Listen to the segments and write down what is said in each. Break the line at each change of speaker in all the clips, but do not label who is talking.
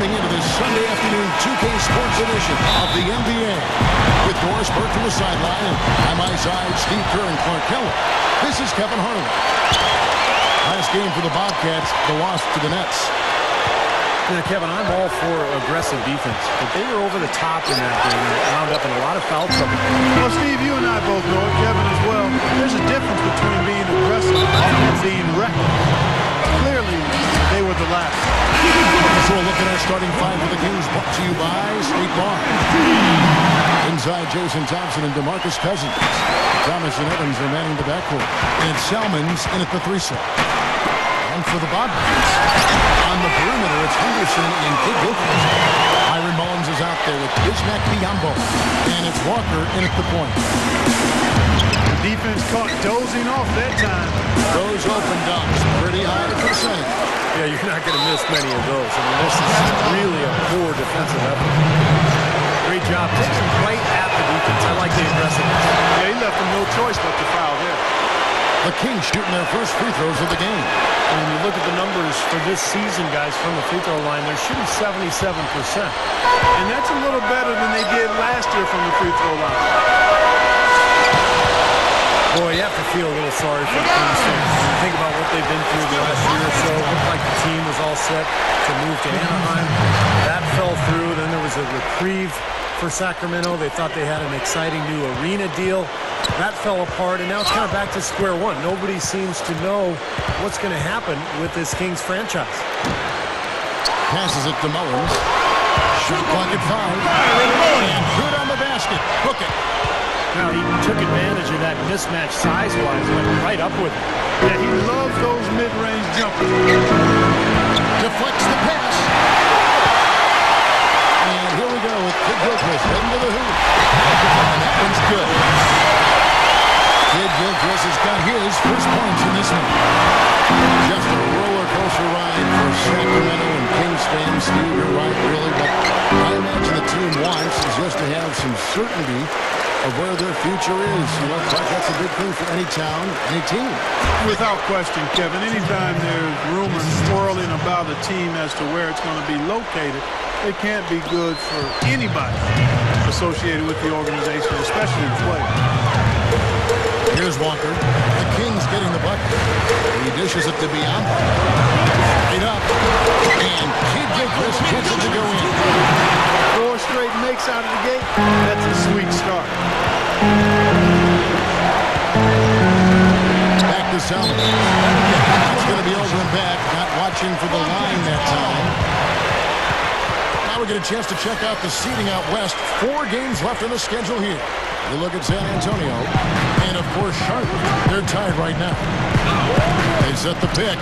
Jumping into this Sunday afternoon 2K Sports edition of the NBA. With Doris Burke from the sideline and by my side, Steve Kerr and Clark Keller. This is Kevin Harlan. Last game for the Bobcats, the loss to the Nets.
Yeah, Kevin, I'm all for aggressive defense, but they were over the top in that game and wound up in a lot of foul trouble.
Well, Steve, you and I both know it, Kevin as well. There's a difference between being aggressive and being reckless. Clearly, they were the last.
So we'll look at our starting five for the Kings, brought to you by State Farm. Inside, Jason Thompson and DeMarcus Cousins. Thomas and Evans are manning the backcourt. And Salmons in at the 3-set. And for the Bobcats, on the perimeter, it's Henderson and Kid Gilchrist. Myron Mullins is out there with Bismack Biyombo. And it's Walker in at the point.
The defense caught dozing off that time.
Those open dunks, pretty high percentage.
Yeah, you're not going to miss many of those. I mean, this is really a poor defensive effort. Great job taking right at the defense. I like the aggressiveness.
Yeah, he left them no choice but to foul there.
The Kings shooting their first free throws of the game.
When you look at the numbers for this season, guys, from the free throw line, they're shooting 77%.
And that's a little better than they did last year from the free throw line.
Boy, you have to feel a little sorry for the Kings fans. Think about what they've been through the last year or so. It looked like the team was all set to move to Anaheim. That fell through. Then there was a reprieve for Sacramento. They thought they had an exciting new arena deal. That fell apart, and now it's kind of back to square one. Nobody seems to know what's going to happen with this Kings franchise.
Passes it to Mullins. Shot clock at 5. And good on the basket. Hook it.
Now, he took advantage of that mismatch size-wise, went right up with it.
Yeah, he loves those mid-range jumpers.
Deflects the pass. And here we go with Kid Gilchrist heading to the hoop. And that one's good. Kid Gilchrist has got his first points in this one. Just a roller coaster ride for Sacramento and Kings fans. Steve, you're right, really. But I imagine the team wants is just to have some certainty of where their future is. You know, that's a big thing for any town, any team.
Without question, Kevin, anytime there's rumors swirling about a team as to where it's going to be located, it can't be good for anybody associated with the organization, especially the players.
Here's Walker. The Kings getting the bucket. He dishes it to Biyombo. Straight up. And Kid Gilchrist gets it to go in.
4 straight makes out of the gate. That's a sweet start.
Back to Salmons. It's going to be over and back. Not watching for the line that time. Now we get a chance to check out the seeding out west. 4 games left on the schedule here. You look at San Antonio. And, of course, Charlotte. They're tied right now. They set the pick.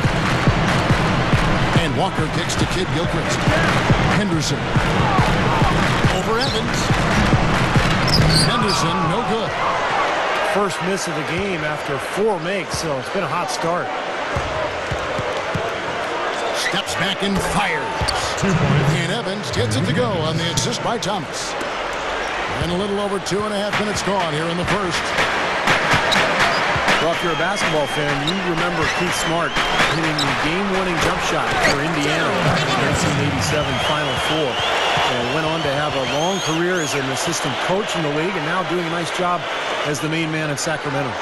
And Walker kicks to Kid Gilchrist. Henderson. Over Evans. Henderson, no good.
First miss of the game after 4 makes, so it's been a hot start.
Steps back and fires. 2 points. And Evans gets it to go on the assist by Thomas. And a little over 2.5 minutes gone here in the first.
Well, if you're a basketball fan, you remember Keith Smart hitting the game-winning jump shot for Indiana in the 1987 Final Four. And went on to have a long career as an assistant coach in the league and now doing a nice job as the main man in Sacramento.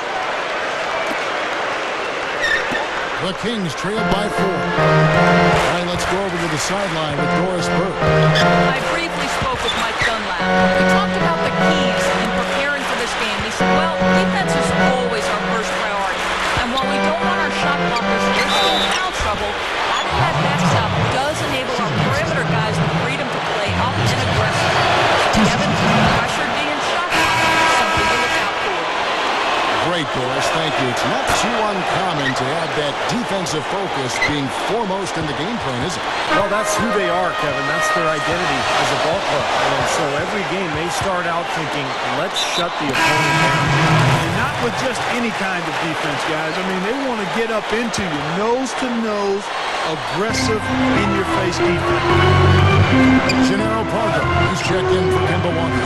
The Kings trail by 4. All right, let's go over to the sideline with Doris Burke.
I briefly spoke with Mike Dunlap. He talked about the keys in preparing for this game. He said, well, defense is always our first priority. And while we don't want our shot blockers to get in foul trouble, having that backstop does enable our perimeter guys the freedom to play up and aggressive. So Evans pressured being shot blocked. Something to look out for.
Great, Doris. Thank you. It's not too uncommon to have that defensive focus being foremost in the game plan, is it?
Well, that's who they are, Kevin. That's their identity as a ball club. And so every game they start out thinking, let's shut the opponent down.
And not with just any kind of defense, guys. I mean, they want to get up into you, nose-to-nose, aggressive, in-your-face defense.
Gennaro Parker, he's checked in for Kemba Walker.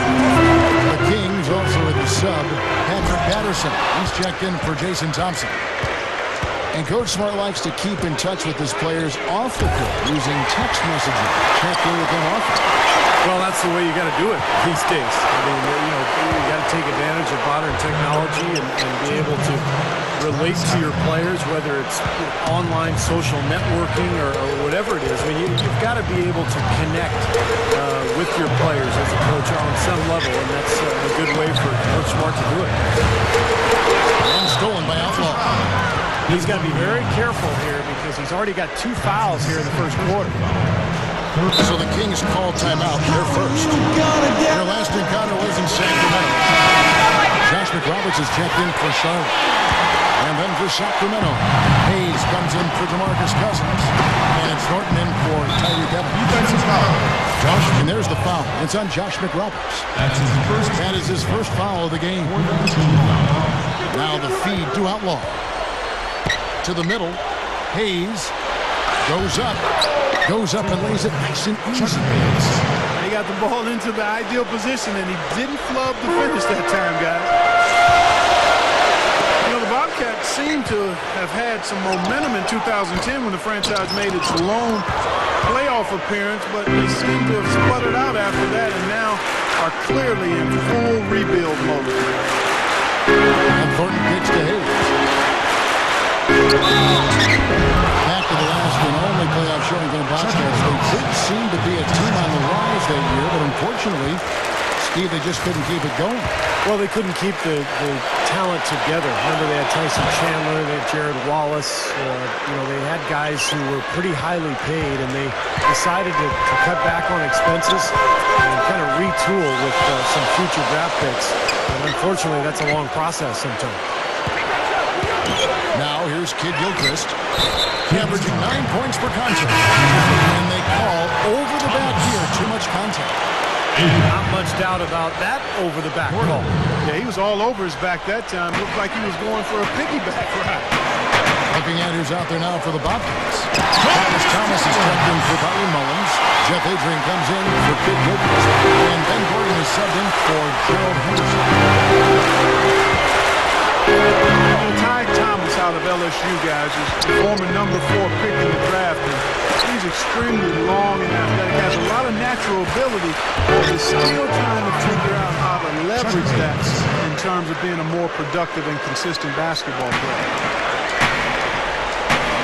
The Kings also at the sub, Patrick Patterson. He's checked in for Jason Thompson. And Coach Smart likes to keep in touch with his players off the court using text messaging. Check in with them often.
Well, that's the way you got to do it these days. I mean, you got to take advantage of modern technology and be able to relate to your players, whether it's online social networking or whatever it is. I mean, you've got to be able to connect with your players as a coach on some level, and that's a good way for Coach Smart to do it.
And stolen by Outlaw.
He's got to be very careful here because he's already got 2 fouls here in the first quarter.
So the Kings call timeout. They're first. Their last encounter was in Sacramento. Josh McRoberts is checked in for Charlotte. And then for Sacramento, Hayes comes in for DeMarcus Cousins. And it's Norton in for Tyreek Evans.
Defensive foul.
And there's the foul. It's on Josh McRoberts. That is his first foul of the game. Now the feed to Outlaw. To the middle. Hayes goes up and lays it nice and easy.
He got the ball into the ideal position, and he didn't flub the finish that time, guys. You know, the Bobcats seem to have had some momentum in 2010 when the franchise made its lone playoff appearance, but they seem to have sputtered out after that and now are clearly in full rebuild mode.
And Thornton kicks to Hayes. Back to the last and only playoff showing for the Bobcats. They did seem to be a team on the rise that year, but unfortunately, Steve, they just couldn't keep it going.
Well, they couldn't keep the talent together. Remember, they had Tyson Chandler, they had Jared Wallace. They had guys who were pretty highly paid, and they decided to cut back on expenses and kind of retool with some future draft picks. And unfortunately, that's a long process sometimes.
Now here's Kid Gilchrist. Averaging 9 points per contact. And they call over the back here. Too much contact.
Not much doubt about that over the back call.
Yeah, he was all over his back that time. Looked like he was going for a piggyback ride.
Looking at who's out there now for the Bobcats. Thomas is checked in for Byron Mullins. Jeff Adrian comes in for Kid Gilchrist. And Ben Gordon is subbed in for Gerald Henderson.
Ty Thomas out of LSU, guys, is the former #4 pick in the draft. And he's extremely long and athletic, has a lot of natural ability, but is still trying to figure out how to leverage that in terms of being a more productive and consistent basketball player.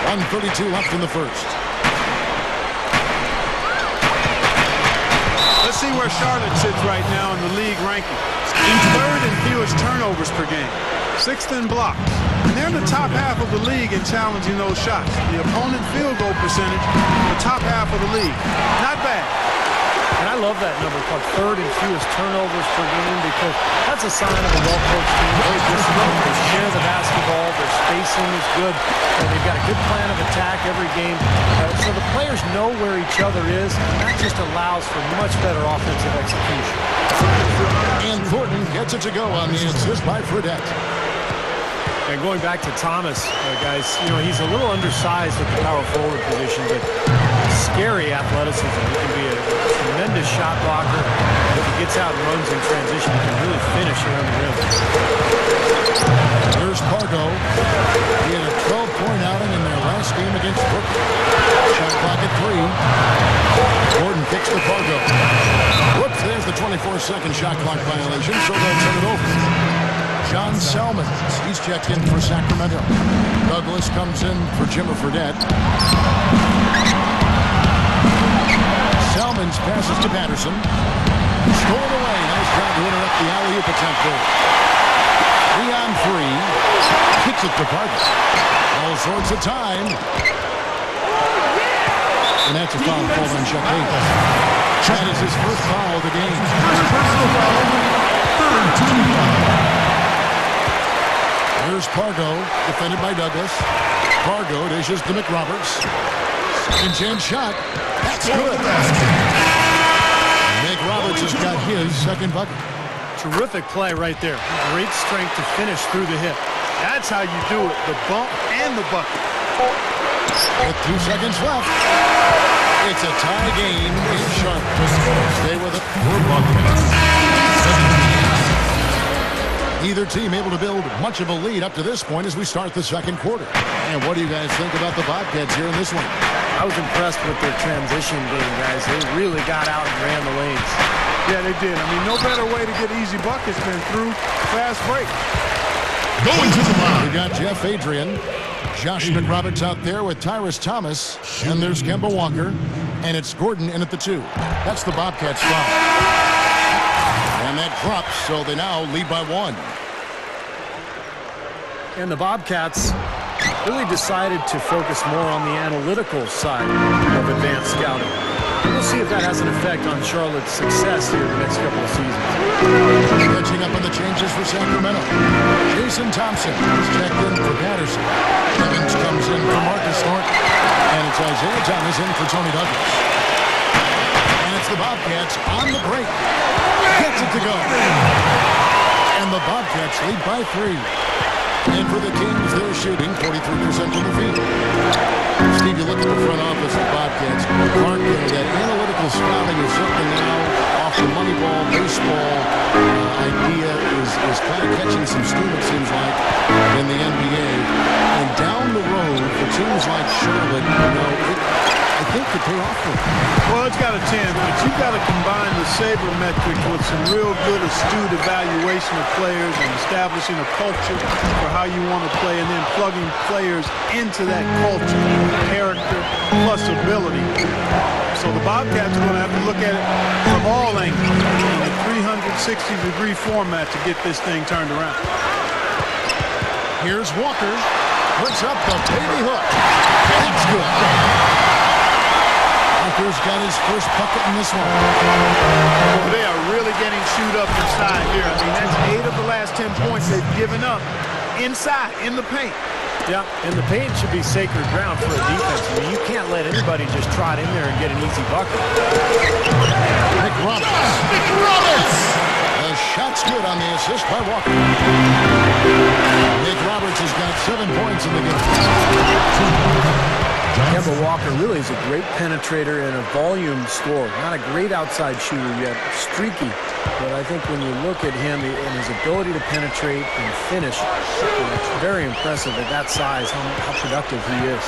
1:32 left in the first.
Let's see where Charlotte sits right now in the league ranking. Third in fewest turnovers per game. 6th in blocks. And they're in the top half of the league in challenging those shots. The opponent field goal percentage, the top half of the league. Not bad.
And I love that number called third in fewest turnovers per game because that's a sign of a well-coached team. Very disciplined. They share the basketball. Their spacing is good. And they've got a good plan of attack every game. So the players know where each other is, and that just allows for much better offensive execution.
And Thornton gets it to go on the assist by Fredette.
And going back to Thomas, guys, he's a little undersized at the power forward position, but scary athleticism. He can be a tremendous shot blocker. If he gets out and runs in transition, he can really finish around the rim.
Here's Pargo. He had a 12-point outing in their last game against Brooklyn. Shot clock at 3. Gordon kicks to Pargo. Whoops, there's the 24-second shot clock violation, so they'll turn it over. John Salmons, he's checked in for Sacramento. Douglas comes in for Jimmer Fredette. Salmons passes to Patterson. Stolen away. Nice job to interrupt the alley-oop attempt there. 3 on 3. Kicks it to Parker. All sorts of time. And that's a foul called on Chuck Hayes. That is his first foul of the game.
Personal foul. Third team foul.
Here's Pargo, defended by Douglas. Pargo dishes to McRoberts. Second chance shot. That's good. McRoberts has got his second bucket.
Terrific play right there. Great strength to finish through the hip.
That's how you do it, the bump and the bucket.
With 2 seconds left, it's a tie game in Charlotte. Stay with it. The Either team able to build much of a lead up to this point as we start the second quarter. And what do you guys think about the Bobcats here in this one?
I was impressed with their transition game, guys. They really got out and ran the lanes.
Yeah, they did. I mean, no better way to get easy buckets than through fast break.
Going to the line.
We got Jeff Adrian, Josh McRoberts out there with Tyrus Thomas, and there's Kemba Walker, and it's Gordon in at the 2. That's the Bobcats foul. And that drops, so they now lead by 1.
And the Bobcats really decided to focus more on the analytical side of advanced scouting. We'll see if that has an effect on Charlotte's success here in the next couple of seasons.
Catching up on the changes for Sacramento. Jason Thompson is checked in for Patterson. Evans comes in for Marcus Thornton. And it's Isaiah Thomas in for Tony Douglas. And it's the Bobcats on the break. Gets it to go. And the Bobcats lead by 3. And for the Kings, they're shooting 43% from the field. Steve, you look at the front office of the Bobcats. That analytical scouting is something now off the money ball, baseball idea is kind of catching some steam, it seems like, in the NBA. And down the road, for teams like Charlotte, I think could pay off for them.
Well, it's got a chance, but you've got to combine the sabermetrics with some real good, astute evaluation of players and establishing a culture for how you want to play, and then plugging players into that culture, character plus ability. So the Bobcats are going to have to look at it from all angles in a 360-degree format to get this thing turned around.
Here's Walker. Puts up the baby hook. That's good. Walker's got his first bucket in this one.
Well, they are really getting chewed up inside here. I mean, that's 8 of the last 10 points they've given up inside, in the paint.
Yeah, and the paint should be sacred ground for a defense. I mean, you can't let anybody just trot in there and get an easy bucket.
McRoberts. The shot's good on the assist by Walker. McRoberts has got 7 points in the game.
Kemba Walker really is a great penetrator and a volume scorer. Not a great outside shooter yet, streaky. But I think when you look at him and his ability to penetrate and finish, it's very impressive at that size how productive he is.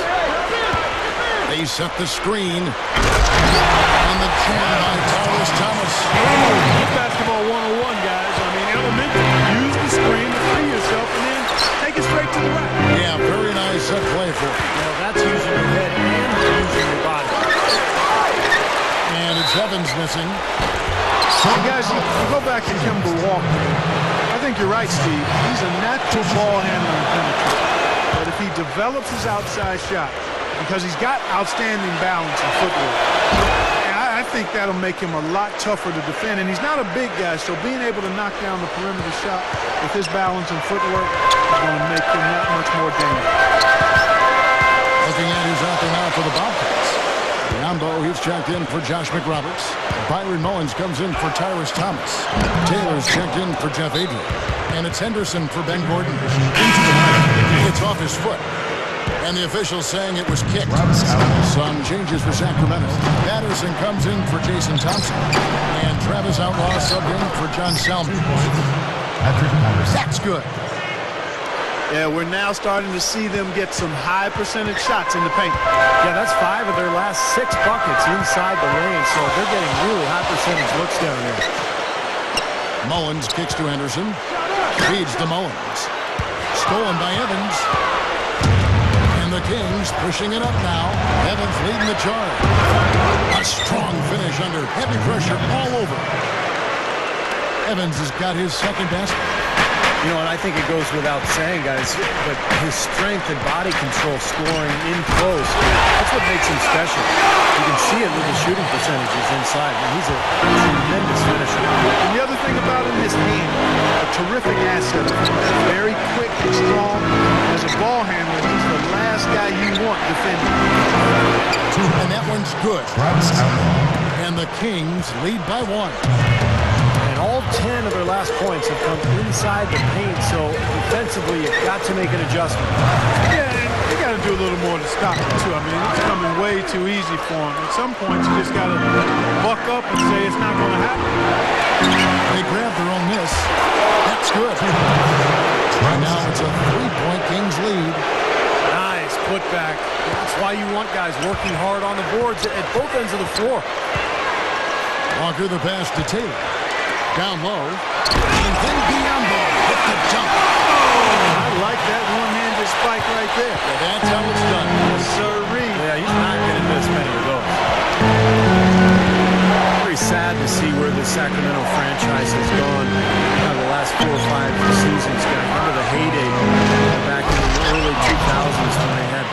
They set the screen. On the jam by Tyrus Thomas.
Basketball 101, guys. I mean, elementary. Use the screen to free yourself and then take it straight to the rack.
Yeah, very nice set play for him.
Well, that's using your head and using your body.
And it's Evans missing.
So, guys, you go back to Kemba Walker. I think you're right, Steve. He's a natural ball handler and penetrator. But if he develops his outside shot, because he's got outstanding balance and footwork, I think that'll make him a lot tougher to defend. And he's not a big guy, so being able to knock down the perimeter shot with his balance and footwork is going to make him that much more dangerous.
Looking at who's out there now for the Bobcats. Rambo, he's checked in for Josh McRoberts. Byron Mullins comes in for Tyrus Thomas. Taylor's checked in for Jeff Adrian. And it's Henderson for Ben Gordon. It's off his foot. And the official saying it was kicked. Some changes for Sacramento. Patterson comes in for Jason Thompson. And Travis Outlaw subbed in for John Salmons. That's good.
Yeah, we're now starting to see them get some high percentage shots in the paint.
Yeah, that's 5 of their last 6 buckets inside the lane, so they're getting really high percentage looks down there.
Mullins kicks to Henderson. Feeds to Mullins. Stolen by Evans. And the Kings pushing it up now. Evans leading the charge. A strong finish under heavy pressure all over. Evans has got his second basket.
You know, and I think it goes without saying, guys, but his strength and body control scoring in close, that's what makes him special. You can see it with the shooting percentages inside. And he's a tremendous finisher.
And the other thing about him is hand, a terrific asset. Very quick and strong. As a ball handler, he's the last guy you want defending.
And that one's good. And the Kings lead by 1.
All 10 of their last points have come inside the paint, so defensively you've got to make an adjustment.
Yeah, you got to do a little more to stop it, too. I mean, it's coming way way too easy for him. At some point, you just got to buck up and say it's not going to happen.
They grab their own miss. That's good. And now it's a 3-point Kings lead.
Nice putback. That's why you want guys working hard on the boards at both ends of the floor.
Walker the pass to Taylor. Down low. And then Biombo hit the jump.
I like that one-handed spike right there.
Yeah, that's how it's done.
Sirree.
Yeah, he's not going to miss many of those. Very sad to see where the Sacramento franchise has gone the last 4 or 5 seasons. Remember the heyday back in the early 2000s when they had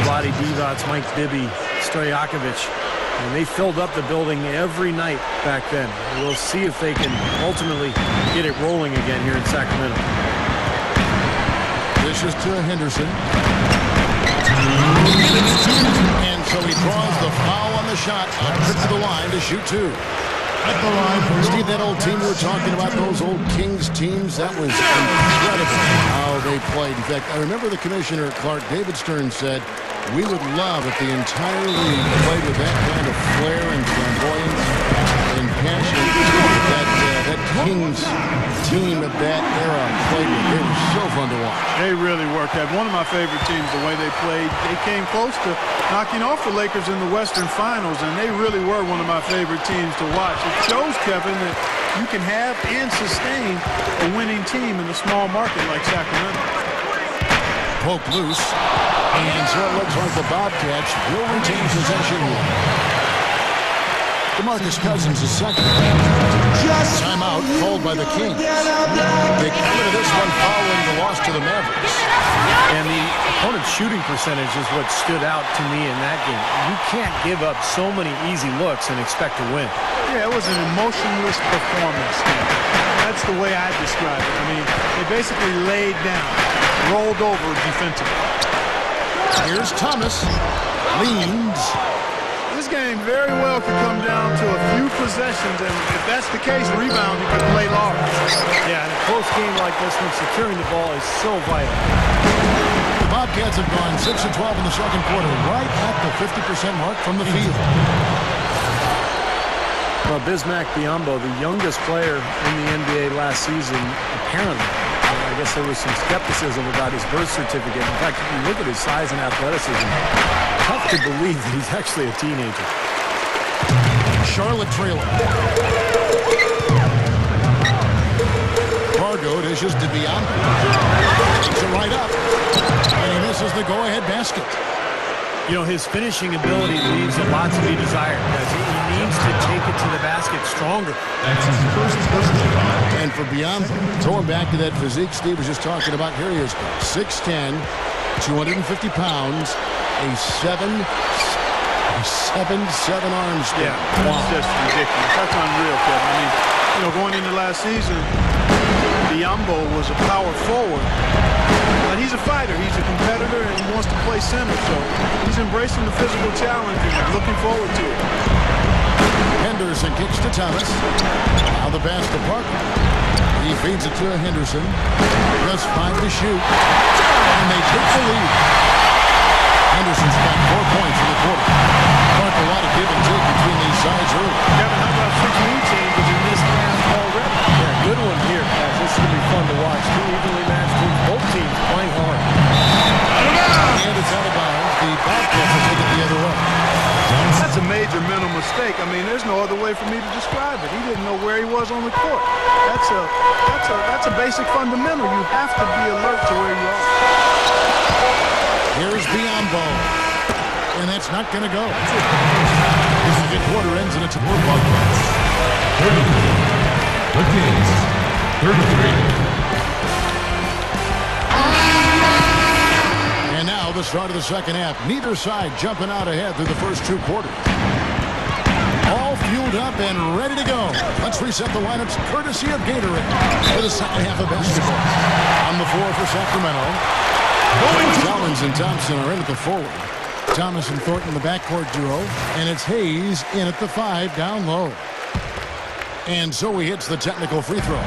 Vlade Divac, Mike Bibby, Stojakovic. And they filled up the building every night back then. We'll see if they can ultimately get it rolling again here in Sacramento.
This is to Henderson. And so he draws the foul on the shot. On trip to the line to shoot 2. At the line, Steve, that old team we were talking about, those old Kings teams, that was incredible how they played. In fact, I remember the commissioner, Clark David Stern, said, we would love if the entire league played with that kind of flair and flamboyance and passion that Kings team of that era played with. They were so fun to watch.
They really worked. Had one of my favorite teams, the way they played. They came close to knocking off the Lakers in the Western Finals, and they really were one of my favorite teams to watch. It shows, Kevin, that you can have and sustain a winning team in a small market like Sacramento.
Poke loose. And so it looks like the Bobcats will retain possession here. DeMarcus Cousins is second. Timeout called by the Kings. They come into this one following the loss to the Mavericks.
And the opponent's shooting percentage is what stood out to me in that game. You can't give up so many easy looks and expect to win.
Yeah, it was an emotionless performance. That's the way I describe it. I mean, they basically laid down, rolled over defensively.
Here's Thomas. Leans.
This game very well could come down to a few possessions, and if that's the case, rebounding could play large.
Yeah, in a close game like this one, securing the ball is so vital.
The Bobcats have gone 6 of 12 in the second quarter, right at the 50% mark from the field.
Well, Bismack Biyombo, the youngest player in the NBA last season, apparently. I guess there was some skepticism about his birth certificate. In fact, if you look at his size and athleticism, tough to believe that he's actually a teenager.
Charlotte trailer. Fargo dishes to Biyombo. Takes it right up. And he misses the go-ahead basket.
You know, his finishing ability leaves a lot to be desired. He needs to take it to the basket stronger.
That's his first personal foul.
And for Biyombo, throwing back to that physique Steve was just talking about, here he is, 6'10", 250 pounds, a 7'7" arm span.
Yeah, that's just ridiculous. That's unreal, Kevin. I mean, you know, going into last season, Biyombo was a power forward. But he's a fighter. He's a competitor, and he wants to play center. So he's embracing the physical challenge and looking forward to it.
Henderson kicks to Thomas. Now the pass to Parker. He feeds it to Henderson. Just 5 to shoot. And they take the lead. Henderson's got 4 points in the quarter. Parker, a lot of give and take between these sides early.
Kevin, how about 6 new changes in this half already?
Yeah, good one here, guys. This is going to be fun to watch. 2 evenly matched teams, both teams playing hard.
And it's out of bounds. The Bobcats will take it the other way.
That's a major mental mistake. I mean, there's no other way for me to describe it. He didn't know where he was on the court. That's a basic fundamental. You have to be alert to where you are.
Here's Biyombo. And that's not going to go. The second quarter ends in a 2-point Bobcats.
33. The Kings, 33.
And now the start of the second half. Neither side jumping out ahead through the first 2 quarters. All fueled up and ready to go. Let's reset the lineups courtesy of Gatorade for the second half of basketball. On the floor for Sacramento. Salmons and Thompson are in at the forward. Thomas and Thornton the backcourt duo. And it's Hayes in at the 5 down low. And so he hits the technical free throw.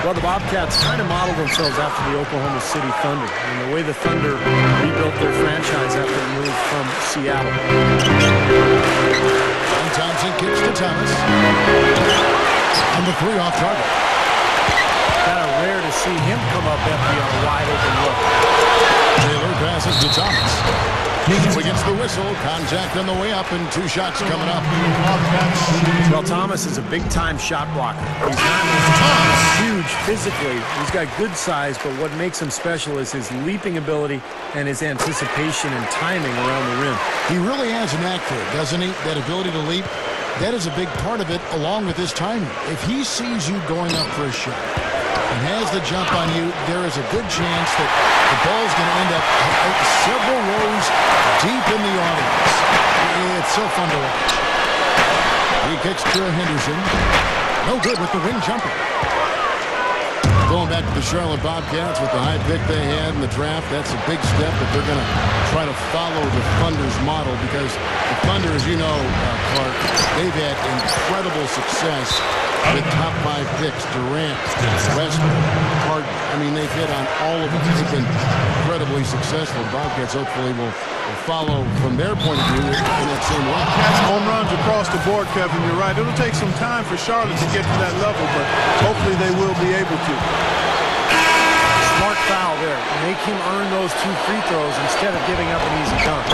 Well, the Bobcats kind of modeled themselves after the Oklahoma City Thunder. And the way the Thunder rebuilt their franchise Seattle.
And Thompson kicks to Thomas. And the 3 off target.
Kind of rare to see him come up empty on a wide open look.
Taylor passes to Thomas. He gets the whistle. Contact on the way up and 2 shots coming up.
Well, Thomas is a big-time shot blocker. He's not huge physically. He's got good size, but what makes him special is his leaping ability and his anticipation and timing around the rim.
He really has an knack for it, doesn't he? That ability to leap. That is a big part of it, along with his timing. If he sees you going up for a shot and has the jump on you, there is a good chance that the ball's going to end up several rows deep in the audience. It's so fun to watch. He kicks to Henderson. No good with the wing jumper. Going back to the Charlotte Bobcats with the high pick they had in the draft, that's a big step that they're going to try to follow the Thunder's model, because the Thunder, as you know, Clark, they've had incredible success with top 5 picks. Durant, Westbrook, Harden. I mean, they've hit on all of them. They've been incredibly successful. Bobcats hopefully will follow from their point of view in that same way.
That's home runs across the board, Kevin. You're right. It'll take some time for Charlotte to get to that level, but hopefully they will be able to.
Smart foul there. Make him earn those 2 free throws instead of giving up an easy dunk.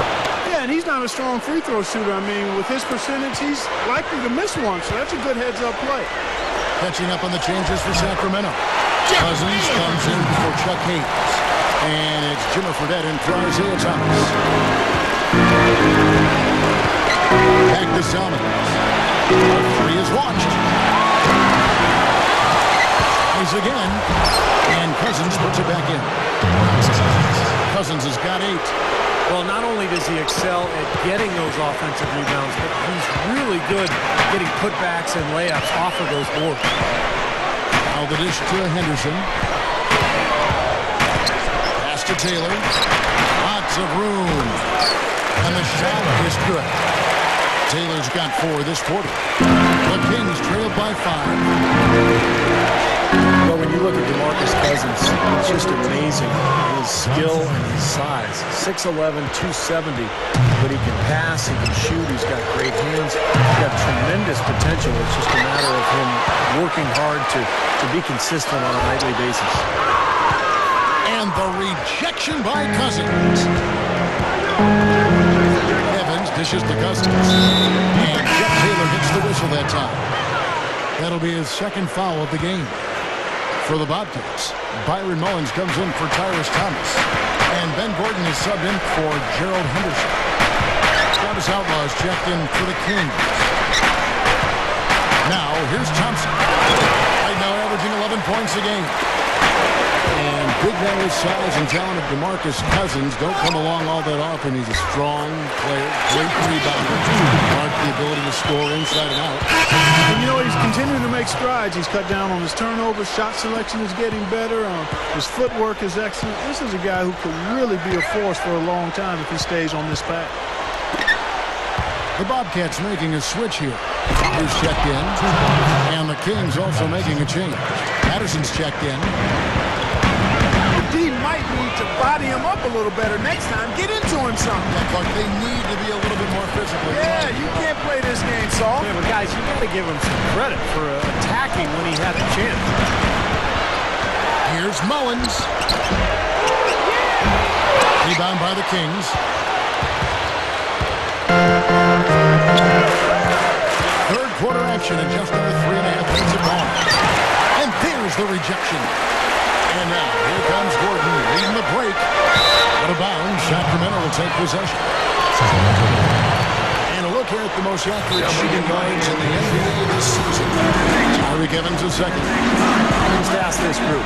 Yeah, and he's not a strong free throw shooter. I mean, with his percentage, he's likely to miss one, so that's a good heads-up play.
Catching up on the changes for Sacramento. Cousins comes in for Chuck Hayes. And it's Jimmer Fredette in for Isaiah Thomas. Back to Salmons. The 3 is watched. He's again. And Cousins puts it back in. Cousins has got 8.
Well, not only does he excel at getting those offensive rebounds, but he's really good at getting putbacks and layups off of those boards.
Now the dish to Henderson. Pass to Taylor. Lots of room. And the shot is good. Taylor's got 4 this quarter. The Kings trailed by 5.
Well, when you look at DeMarcus Cousins, it's just amazing. His skill and his size. 6'11", 270, but he can pass, he can shoot, he's got great hands. He's got tremendous potential. It's just a matter of him working hard to be consistent on a nightly basis.
And the rejection by Cousins. Evans dishes to Cousins. And Jeff Taylor gets the whistle that time. That'll be his 2nd foul of the game. For the Bobcats, Byron Mullins comes in for Tyrus Thomas. And Ben Gordon is subbed in for Gerald Henderson. Travis Outlaws checked in for the Kings. Now, here's Thompson. Right now averaging 11 points a game. And big man with size and talent of DeMarcus Cousins don't come along all that often. He's a strong player, great rebounder, marked the ability to score inside and out.
And you know, he's continuing to make strides. He's cut down on his turnovers. Shot selection is getting better. His footwork is excellent. This is a guy who could really be a force for a long time if he stays on this path.
The Bobcats making a switch here. Who's checked in. And the Kings also making a change. Patterson's checked in.
D might need to body him up a little better next time. Get into him some.
Yeah, Clark, they need to be a little bit more physical.
Yeah, you can't play this game soft.
Yeah, but guys, you got to give him some credit for attacking when he had a chance.
Here's Mullins. Rebound by the Kings. Third quarter action in just under 3.5 minutes of ball. And there's the rejection. And now, here comes Gordon leading the break. Out of bounds, Sacramento will take possession. And a look here at the most accurate shooting guards in the NBA this season. Tyreek Evans is second.
Just ask this group.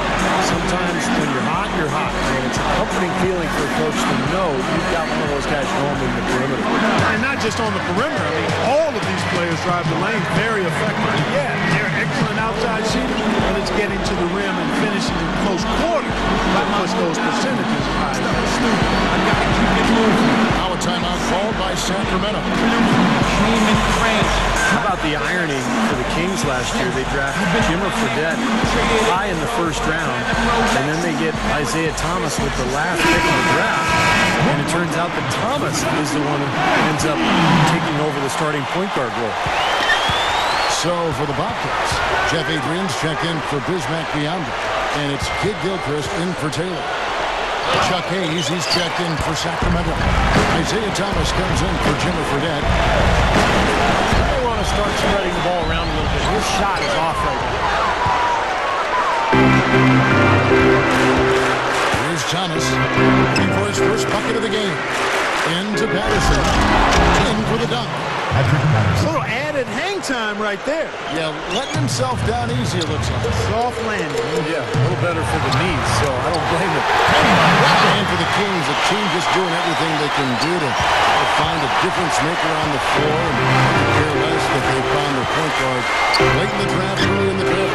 Sometimes when you're hot, you're hot. And it's a comforting feeling for a coach to know you've got one of those guys roaming the perimeter.
And not just on the perimeter. I mean, all of these players drive the lane very effectively. Yeah, they're excellent outside shooters, but it's getting to the rim and finishing in close quarters that push those percentages high.
Now a timeout called by Sacramento.
How about the irony for the Kings last year? They drafted Jimmer Fredette high in the first round, and then they get Isaiah Thomas with the last pick of the draft. And it turns out that Thomas is the one who ends up taking over the starting point guard role.
So for the Bobcats, Jeff Adrian's checked in for Bismack Beyonder. And it's Kid Gilchrist in for Taylor. Chuck Hayes, he's checked in for Sacramento. Isaiah Thomas comes in for Jimmy Fredette.
They want to start spreading the ball around a little bit. His shot is off right now.
Here's Thomas looking for his first bucket of the game. Into Patterson. In for the dunk.
A little added hang time right there.
Yeah, letting himself down easy, it looks like.
Soft landing.
Yeah, a little better for the knees, so I don't blame him.
And for the Kings, the team just doing everything they can do to find a difference maker on the floor and care less that they found their point guard late in the draft, early in the draft.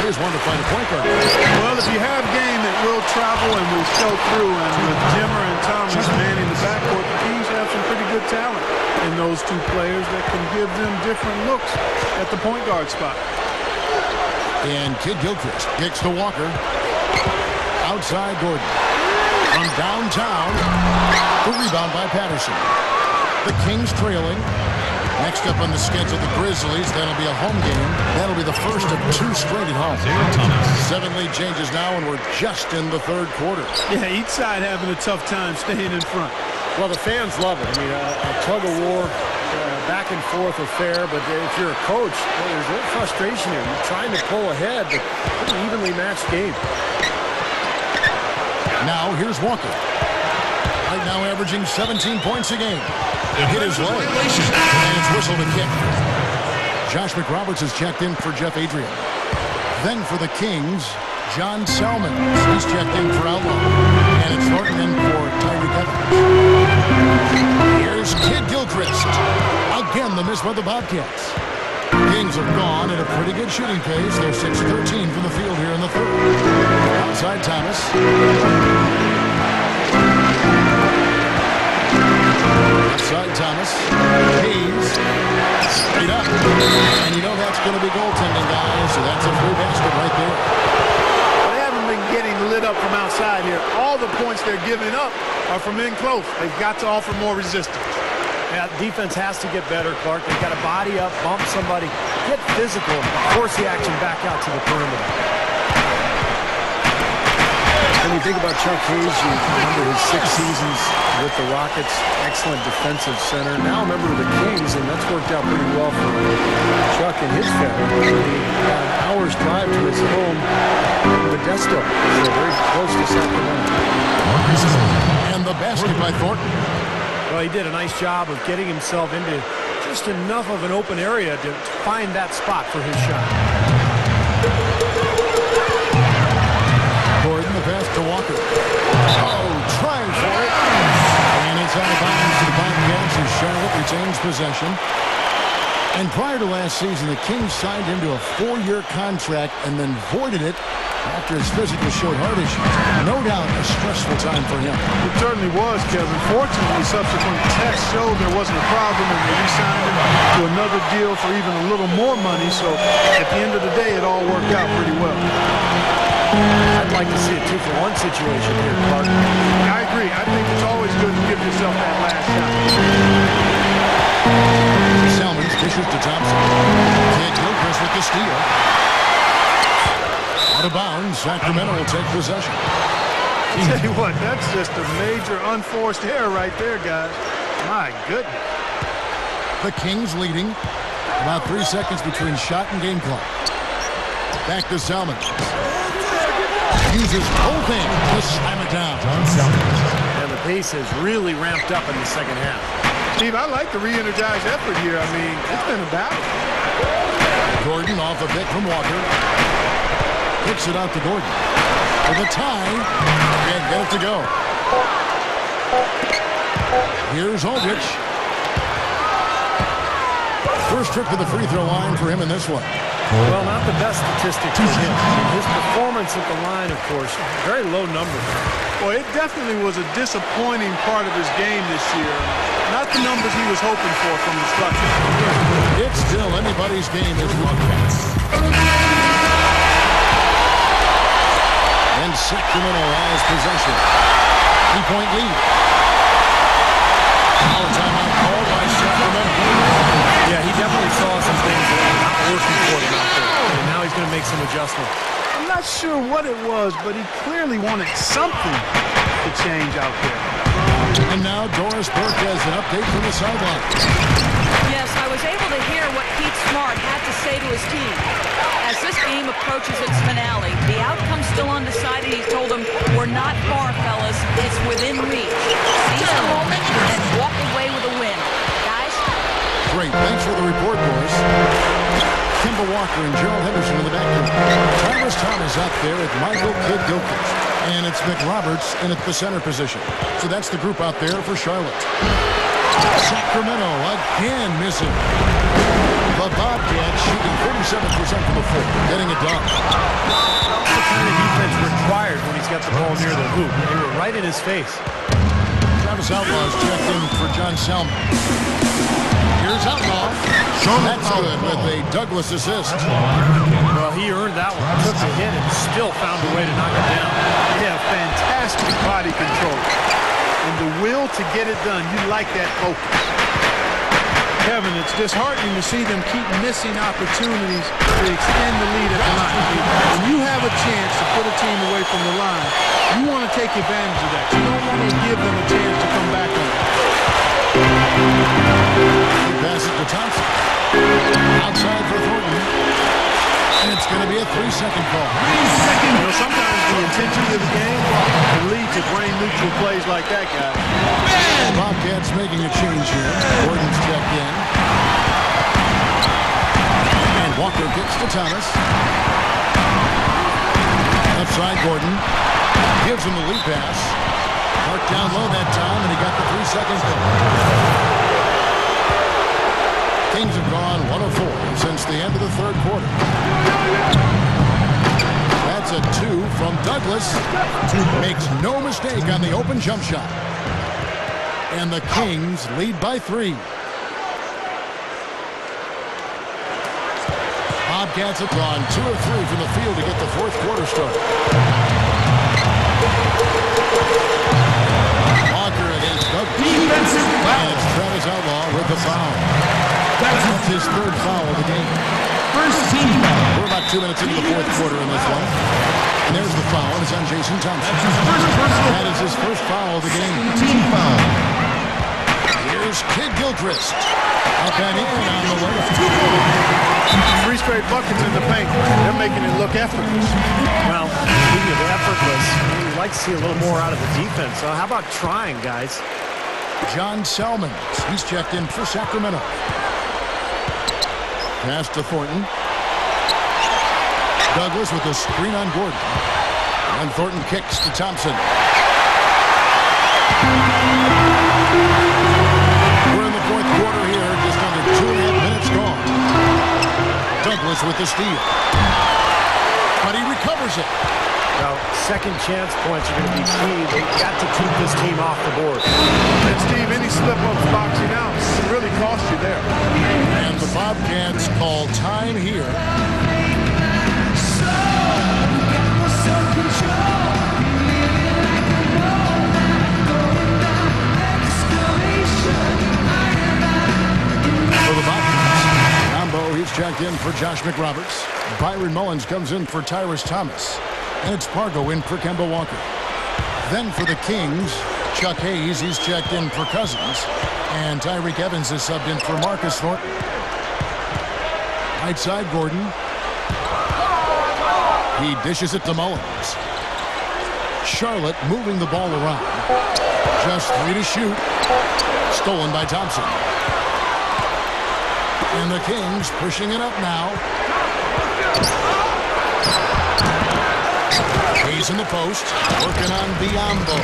They just wanted to find a point guard.
Well, if you have game, it will travel and will show through. And with Jimmer and Thomas manning the backcourt, the Kings have some pretty good talent in those two players that can give them different looks at the point guard spot.
And Kid Gilchrist kicks to Walker. Outside Gordon. From downtown, the rebound by Patterson. The Kings trailing. Next up on the schedule, the Grizzlies. That'll be a home game. That'll be the first of two straight at home. 7 lead changes now, and we're just in the third quarter.
Yeah, each side having a tough time staying in front.
Well, the fans love it. I mean, a tug-of-war, back and forth affair, but if you're a coach, there's a little frustration here. You're trying to pull ahead, but it's an evenly matched game.
Now, here's Walker. Right now averaging 17 points a game. It hit his leg. And it's whistled a kick. Josh McRoberts is checked in for Jeff Adrian. Then for the Kings, John Salmons. He's checked in for Outlaw. And it's Thornton in for Tyreek Evans. Here's Kid Gilchrist. Again, the miss by the Bobcats. Kings have gone at a pretty good shooting pace. They're 6-13 from the field here in the third. Outside Thomas. Outside Thomas. Hayes. Straight up. And you know that's going to be goaltending, guys. So that's a free basket right there.
They haven't been getting lit up from outside here. All the points they're giving up are from in close. They've got to offer more resistance.
Yeah, defense has to get better, Clark. They've got to body up, bump somebody, get physical, force the action back out to the perimeter. When you think about Chuck Hayes, you remember his 6 seasons with the Rockets, excellent defensive center. Now remember the Kings, and that's worked out pretty well for Chuck and his family. He got an hour's drive to his home in Modesto, so very close to Sacramento.
And the basket by Thornton.
Well, he did a nice job of getting himself into just enough of an open area to find that spot for his shot.
Gordon, the pass to Walker. Oh, trying for it. And it's out of bounds to the Bobcats as Charlotte retains possession. And prior to last season, the Kings signed into a 4-year contract and then voided it after his physical showed heart issues. No doubt a stressful time for him.
It certainly was, Kevin. Fortunately, subsequent tests showed there wasn't a problem, and they re-signed him to another deal for even a little more money. So at the end of the day, it all worked out pretty well.
I'd like to see a 2-for-1 situation here, Clark.
I agree. I think it's always good to give yourself that last shot.
Salmons dishes to Thompson. Kid Gilchrist with the steal. Out of bounds, Sacramento will take possession.
Tell you what, that's just a major unforced error right there, guys. My goodness.
The Kings leading. About 3 seconds between shot and game clock. Back to Salmons. Uses both hands to slam it down.
And the pace has really ramped up in the second half.
Steve, I like the re-energized effort here. I mean, it's been a battle.
Gordon off a bit from Walker. Kicks it out to Gordon. For the tie. Can't get it to go. Here's Aldrich. First trip to the free throw line for him in this one.
Well, not the best statistic for him. His performance at the line, of course, very low number.
Well, it definitely was a disappointing part of his game this year. Not the numbers he was hoping for from the structure.
It's still anybody's game as Bobcats. And Sacramento has possession. 3-point lead.
some adjustment.
I'm not sure what it was, but he clearly wanted something to change out there.
And now Doris Burke has an update from the sideline.
Yes, I was able to hear what Pete Smart had to say to his team. As this game approaches its finale, the outcome's still undecided. He told them, we're not far, fellas. It's within reach. Seize the moment and walk away with a win. Guys?
Great. Thanks for the report, Doris. Kemba Walker and Gerald Henderson in the backfield. Tyrus Thomas up there at Michael Kidd-Gilchrist. And it's McRoberts in at the center position. So that's the group out there for Charlotte. Sacramento again missing. The Bobcats shooting 47% from the floor, getting it done.
That's the kind of defense required when he's got the ball near the hoop. They were right in his face.
Travis Outlaw's checked in for John Salmons. Here's Outlaw. That's good with a Douglas assist.
Well, he earned that one. Took the hit and still found a way to knock it down.
Yeah, fantastic body control. And the will to get it done. You like that focus. Kevin, it's disheartening to see them keep missing opportunities to extend the lead at the line. When you have a chance to put a team away from the line, you want to take advantage of that. You don't want to give them a chance to come back on it.
He passes it to Thompson. Outside for Thornton. And it's going to be a 3-second call.
3 seconds. You know, sometimes the intensity of the game can lead to brain-neutral plays like that, guy.
Bobcats making a change here. Gordon's checked in. And Walker gets to Thomas. Left side, Gordon. Gives him the lead pass. Marked down low that time, and he got the 3 seconds goal. Kings have gone 1 of 4 since the end of the third quarter. That's a 2 from Douglas. Makes no mistake on the open jump shot. And the Kings lead by 3. Bobcats have gone 2 of 3 from the field to get the fourth quarter started. Walker against Douglas.
Defensive foul.
And it's Travis Outlaw with the foul. That's his third foul of the game.
First team foul.
We're about 2 minutes into the fourth quarter in this one. And there's the foul. It's on Jason Thompson.
That's his first personal.
That is his first foul of the game.
Team foul.
Here's Kidd-Gilchrist. Up and in on the way.
3 straight buckets in the paint. They're making it look effortless.
Well, speaking of effortless, we'd like to see a little more out of the defense. So how about trying, guys?
John Salmons. He's checked in for Sacramento. Pass to Thornton. Douglas with a screen on Gordon. And Thornton kicks to Thompson. We're in the fourth quarter here. Just under 2.5 minutes gone. Douglas with the steal. But he recovers it.
Well, second chance points are going to be key. They've got to keep this team off the board.
And Steve, any slip-ups boxing out can really cost you there.
And the Bobcats call time here. For the Bobcats, Combo, he's checked in for Josh McRoberts. Byron Mullins comes in for Tyrus Thomas. And it's Pargo in for Kemba Walker. Then for the Kings, Chuck Hayes, he's checked in for Cousins. And Tyreek Evans is subbed in for Marcus Thornton. Right side, Gordon. He dishes it to Mullins. Charlotte moving the ball around. Just 3 to shoot. Stolen by Thompson. And the Kings pushing it up now. Hayes in the post. Working on Biombo.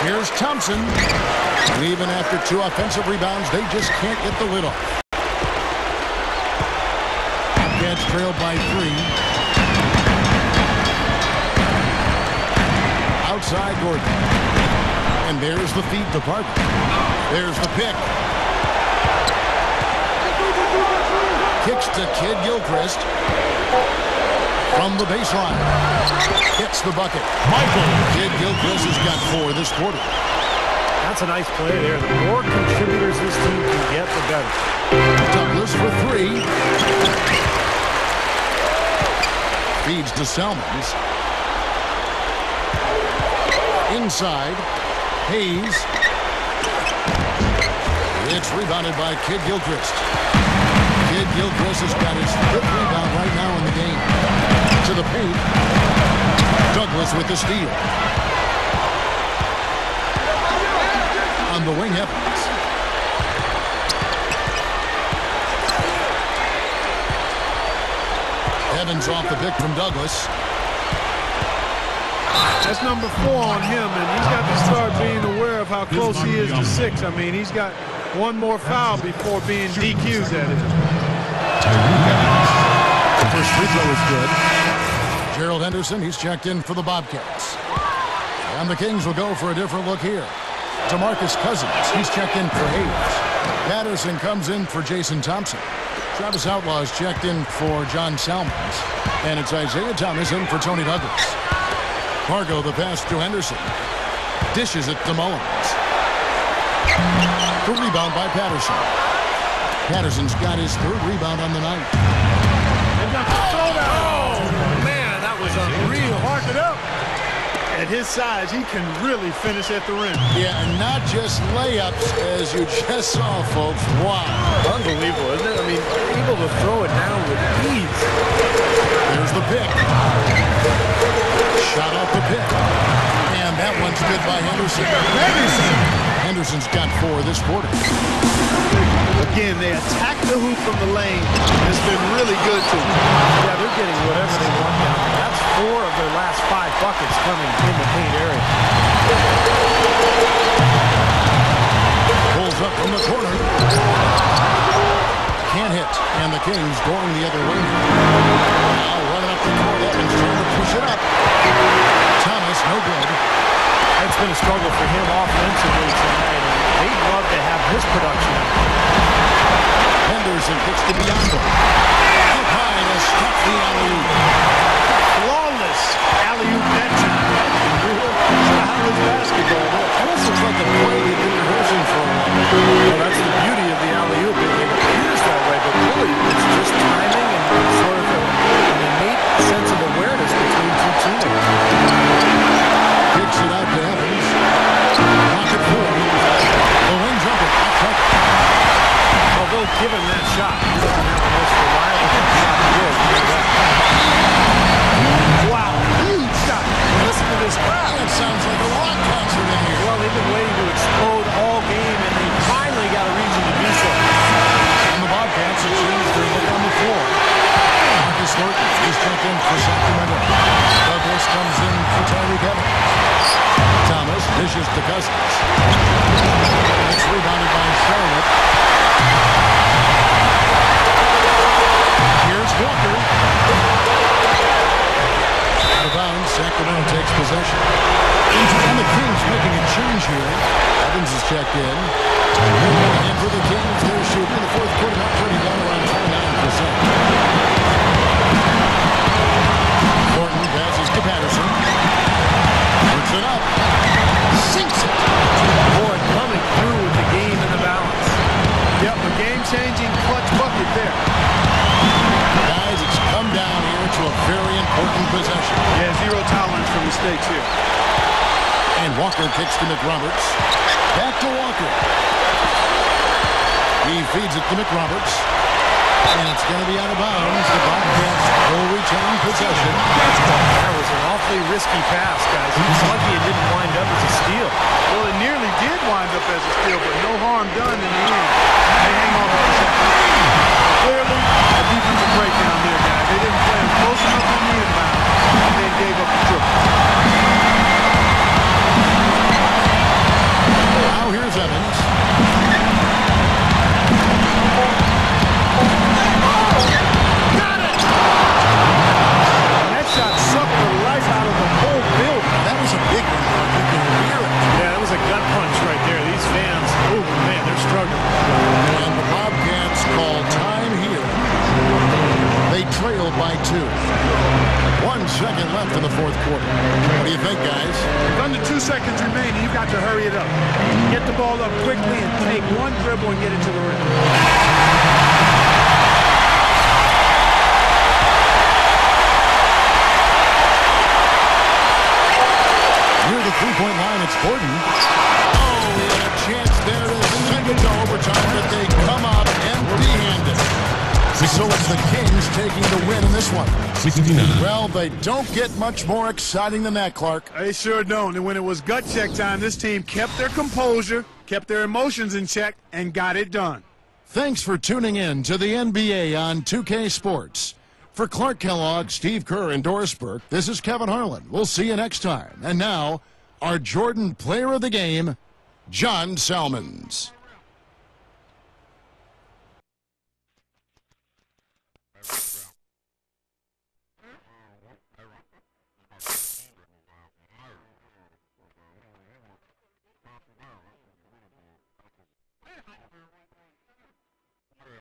Here's Thompson. And even after 2 offensive rebounds, they just can't get the lid off. Bobcats trailed by 3. Outside Gordon. And there's the feed to Parker. There's the pick. Kicks to Kidd-Gilchrist. From the baseline. Hits the bucket. Michael Kidd-Gilchrist has got 4 this quarter.
That's a nice play there. The more contributors this team can get, the better.
Douglas for 3. Feeds to Salmons. Inside. Hayes. It's rebounded by Kid Gilchrist. Kid Gilchrist has got his 5th rebound right now in the game. To the paint. Douglas with the steal. On the wing, Evans. Evans off the pick from Douglas.
That's number 4 on him, and he's got to start being aware of how close he is to 6. I mean, he's got one more foul before being DQ'd, that is.
The first free throw is good. Gerald Henderson, he's checked in for the Bobcats. And the Kings will go for a different look here. DeMarcus Cousins, he's checked in for Hayes. Patterson comes in for Jason Thompson. Travis Outlaw is checked in for John Salmons. And it's Isaiah Thomas in for Tony Douglas. Fargo, the pass to Henderson. Dishes it to Mullins. The rebound by Patterson. Patterson's got his 3rd rebound on the night.
Oh, man, that was unreal. Mark it up. At his size, he can really finish at the rim.
Yeah, and not just layups, as you just saw, folks. Wow.
Unbelievable, isn't it? I mean, able to throw it down with ease.
There's the pick. Shot off the pick. And that one's good by Henderson. Henderson's got 4 this quarter.
Again, they attack the hoop from the lane. It's been really good to them.
Yeah, they're getting whatever they want down there. That's 4 of their last 5 buckets coming in the paint area.
Pulls up from the corner. Can't hit. And the Kings going the other way. Now running up the court. Evans trying to push it up. Thomas, no good.
It's been a struggle for him offensively tonight, and they'd love to have his production.
Henderson gets to Bianco. Up high to stop the alley-oop.
Flawless alley-oop that time. How is basketball?
Almost looks like a play they've been rehearsing for a while.
Well, that's the beauty of the alley-oop. It appears that way, but really it's just timing and sort of an innate sense of awareness between 2 teams.
Kicks it out to Evans. Pocket 4. The wing jumper.
Well, they'll give him that shot. He doesn't have the most reliable shot in the world.
Wow, huge shot.
Listen to this crowd. That sounds like a rock concert in here.
Well, they've been waiting to explode all game, and they finally got a reason to do so.
And the Bobcats have changed their look on the floor. Marcus Thornton is checked in for Sacramento. Douglas comes in for Tyreek Evans. Thomas dishes to Cousins. It's rebounded by Charlotte. Here's Walker. Out of bounds, Sacramento takes possession. And the Kings making a change here. Evans is checked in. And for the Kings, they're shooting in the 4th quarter, not pretty down around 29%. Thornton passes to Patterson. Puts it up. Sinks it.
Boy, coming through with the game in the balance.
Yep, a game-changing clutch bucket there.
Guys, it's come down here to a very important possession.
Yeah, 0 tolerance for mistakes here.
And Walker kicks to McRoberts. Back to Walker. He feeds it to McRoberts. And it's going to be out of bounds. The Bobcats will retain possession.
That was an awfully risky pass, guys. He's lucky it didn't wind up as a steal.
Well, it nearly did wind up as a steal, but no harm done in the end. They hang on for a second. Clearly, a defensive breakdown there, guys. They didn't play him close enough on the inbound, and then gave up the triple.
Now here's Evans.
Got it! And that shot sucked the life out of the whole building.
That was a big one. You can hear it.
Yeah, that was a gut punch right there. These fans, oh man, they're struggling.
And the Bobcats call time here. They trail by 2. 1 second left in the 4th quarter. What do you think, guys?
With under 2 seconds remaining, you've got to hurry it up. Get the ball up quickly and take one dribble and get it to the rim.
three-point line, it's Gordon. Oh, he had a chance there to send it to overtime, but they come up empty-handed. So it's the Kings taking the win in this one.
69.
Well, they don't get much more exciting than that, Clark.
They sure don't. And when it was gut check time, this team kept their composure, kept their emotions in check, and got it done.
Thanks for tuning in to the NBA on 2K Sports. For Clark Kellogg, Steve Kerr, and Doris Burke, this is Kevin Harlan. We'll see you next time. And now, our Jordan Player of the Game, John Salmons.